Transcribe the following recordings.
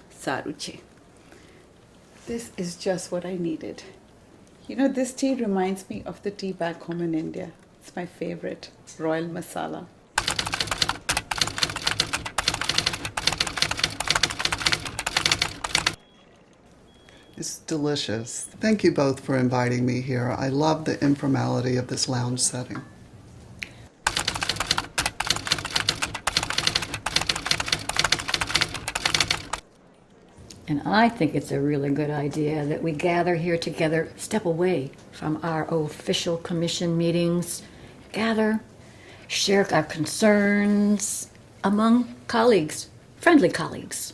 Saru છે. This is just what I needed. You know, this tea reminds me of the tea back home in India. It's my favorite, royal masala. It's delicious. Thank you both for inviting me here. I love the informality of this lounge setting. And I think it's a really good idea that we gather here together, step away from our official commission meetings, gather, share our concerns among colleagues, friendly colleagues.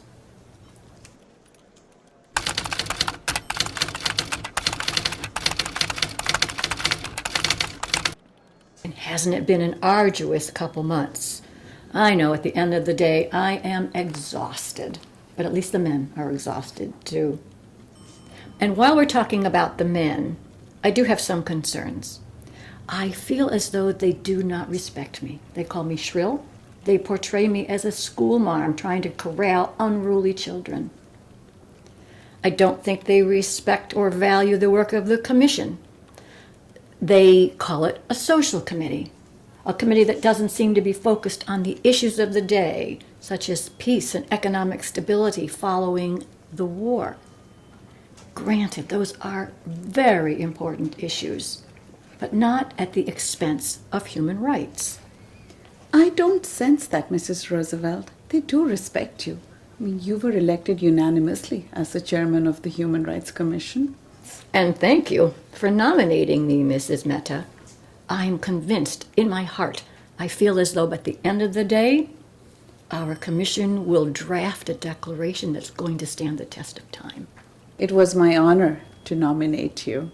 And hasn't it been an arduous couple months? I know at the end of the day I am exhausted. But at least the men are exhausted too. And while we're talking about the men, I do have some concerns. I feel as though they do not respect me. They call me shrill. They portray me as a schoolmarm trying to corral unruly children. I don't think they respect or value the work of the commission. They call it a social committee, a committee that doesn't seem to be focused on the issues of the day, such as peace and economic stability following the war. Granted, those are very important issues, but not at the expense of human rights. I don't sense that, Mrs. Roosevelt. They do respect you. I mean, you were elected unanimously as the chairman of the Human Rights Commission. And thank you for nominating me, Mrs. Mehta. I'm convinced in my heart, I feel as though at the end of the day, our commission will draft a declaration that's going to stand the test of time. It was my honor to nominate you.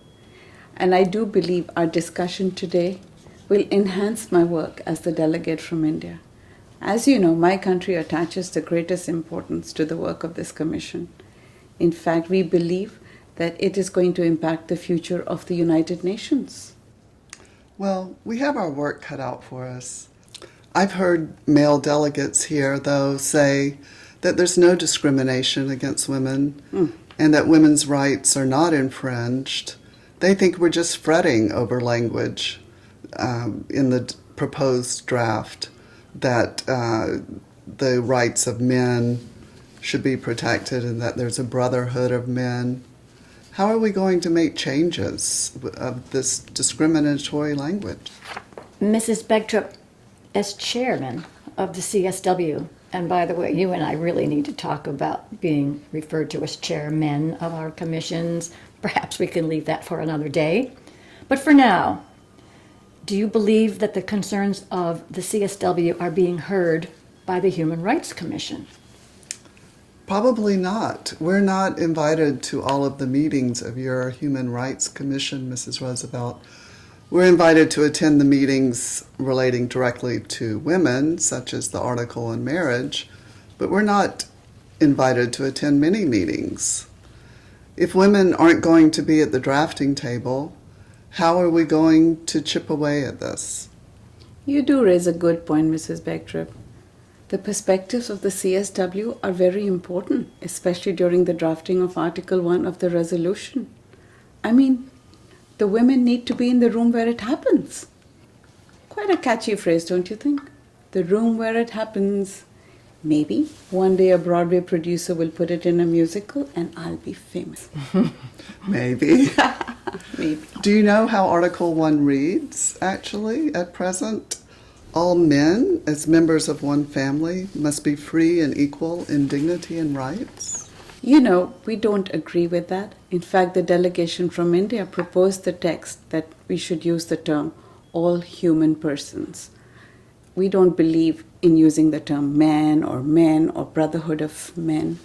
And I do believe our discussion today will enhance my work as the delegate from India. As you know, my country attaches the greatest importance to the work of this commission. In fact, we believe that it is going to impact the future of the United Nations. Well, we have our work cut out for us. I've heard male delegates here, though, say that there's no discrimination against women and that women's rights are not infringed. They think we're just fretting over language in the proposed draft that the rights of men should be protected and that there's a brotherhood of men. How are we going to make changes of this discriminatory language? Mrs. Begtrup, as chairman of the CSW, and by the way, you and I really need to talk about being referred to as chairmen of our commissions. Perhaps we can leave that for another day. But for now, do you believe that the concerns of the CSW are being heard by the Human Rights Commission? Probably not. We're not invited to all of the meetings of your Human Rights Commission, Mrs. Roosevelt. We're invited to attend the meetings relating directly to women, such as the article on marriage, but we're not invited to attend many meetings. If women aren't going to be at the drafting table, how are we going to chip away at this? You do raise a good point, Mrs. Begtrup. The perspectives of the CSW are very important, especially during the drafting of Article 1 of the resolution. I mean, the women need to be in the room where it happens. Quite a catchy phrase, don't you think? The room where it happens. Maybe one day a Broadway producer will put it in a musical and I'll be famous. Maybe. Maybe. Do you know how Article 1 reads, actually, at present? All men, as members of one family, must be free and equal in dignity and rights. You know, we don't agree with that. In fact, the delegation from India proposed the text that we should use the term all human persons. We don't believe in using the term man or men or brotherhood of men.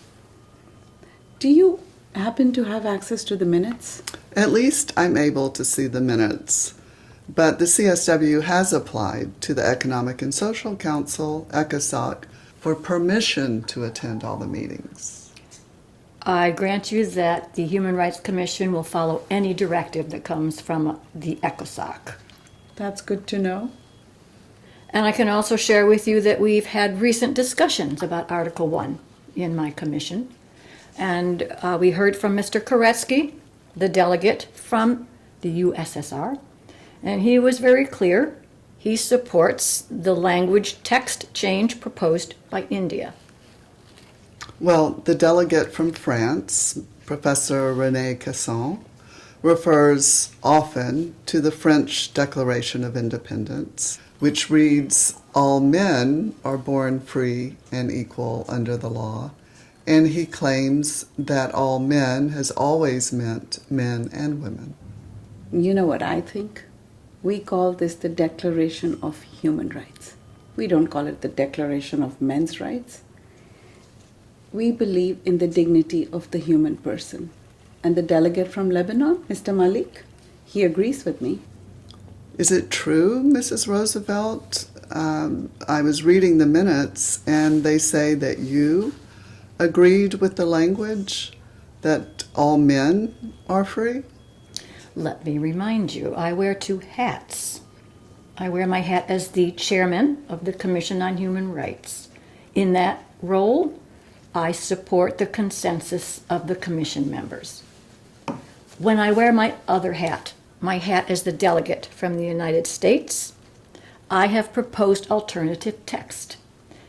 Do you happen to have access to the minutes? At least I'm able to see the minutes. But the CSW has applied to the Economic and Social Council, ECOSOC, for permission to attend all the meetings. I grant you that the Human Rights Commission will follow any directive that comes from the ECOSOC. That's good to know. And I can also share with you that we've had recent discussions about Article 1 in my commission. And we heard from Mr. Koretsky, the delegate from the USSR, and he was very clear. He supports the language text change proposed by India. Well, the delegate from France, Professor René Casson, refers often to the French Declaration of Independence, which reads, "All men are born free and equal under the law," and he claims that all men has always meant men and women. You know what I think? We call this the Declaration of Human Rights. We don't call it the Declaration of Men's Rights. We believe in the dignity of the human person. And the delegate from Lebanon, Mr. Malik, he agrees with me. Is it true, Mrs. Roosevelt? I was reading the minutes, and they say that you agreed with the language that all men are free? Let me remind you, I wear two hats. I wear my hat as the chairman of the Commission on Human Rights. In that role, I support the consensus of the commission members. When I wear my other hat, my hat as the delegate from the United States, I have proposed alternative text.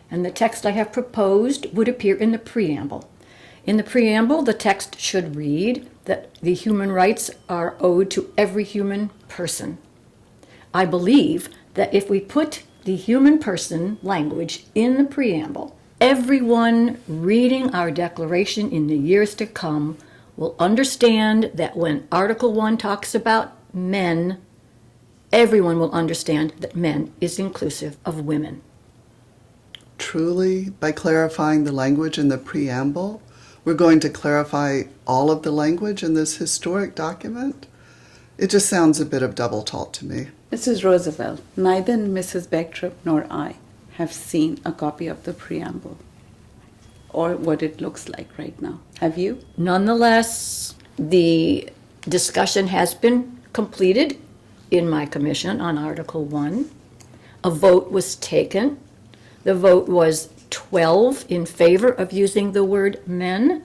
And the text I have proposed would appear in the preamble. In the preamble, the text should read that the human rights are owed to every human person. I believe that if we put the human person language in the preamble, everyone reading our declaration in the years to come will understand that when Article 1 talks about men, everyone will understand that men is inclusive of women. Truly, by clarifying the language in the preamble, we're going to clarify all of the language in this historic document? It just sounds a bit of double talk to me. Mrs. Roosevelt, neither Mrs. Begtrup nor I have seen a copy of the preamble or what it looks like right now. Have you? Nonetheless, the discussion has been completed in my commission on Article 1. A vote was taken. The vote was 12 in favor of using the word men,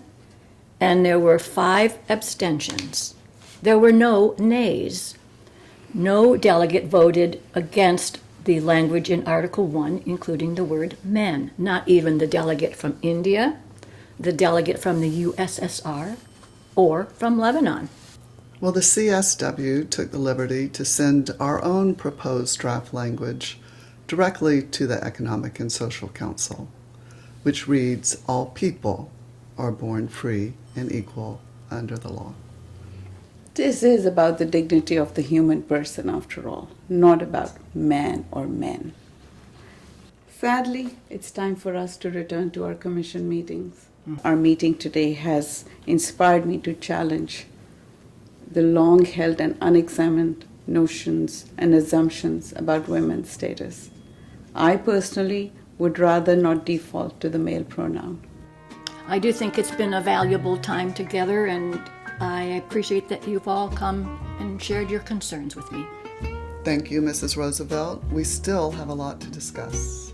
and there were 5 abstentions. There were no nays. No delegate voted against the language in Article 1, including the word men, not even the delegate from India, the delegate from the USSR, or from Lebanon. Well, the CSW took the liberty to send our own proposed draft language directly to the Economic and Social Council, which reads, "All people are born free and equal under the law." This is about the dignity of the human person, after all, not about man or men. Sadly, it's time for us to return to our commission meetings. Our meeting today has inspired me to challenge the long-held and unexamined notions and assumptions about women's status. I personally would rather not default to the male pronoun. I do think it's been a valuable time together, and I appreciate that you've all come and shared your concerns with me. Thank you, Mrs. Roosevelt. We still have a lot to discuss.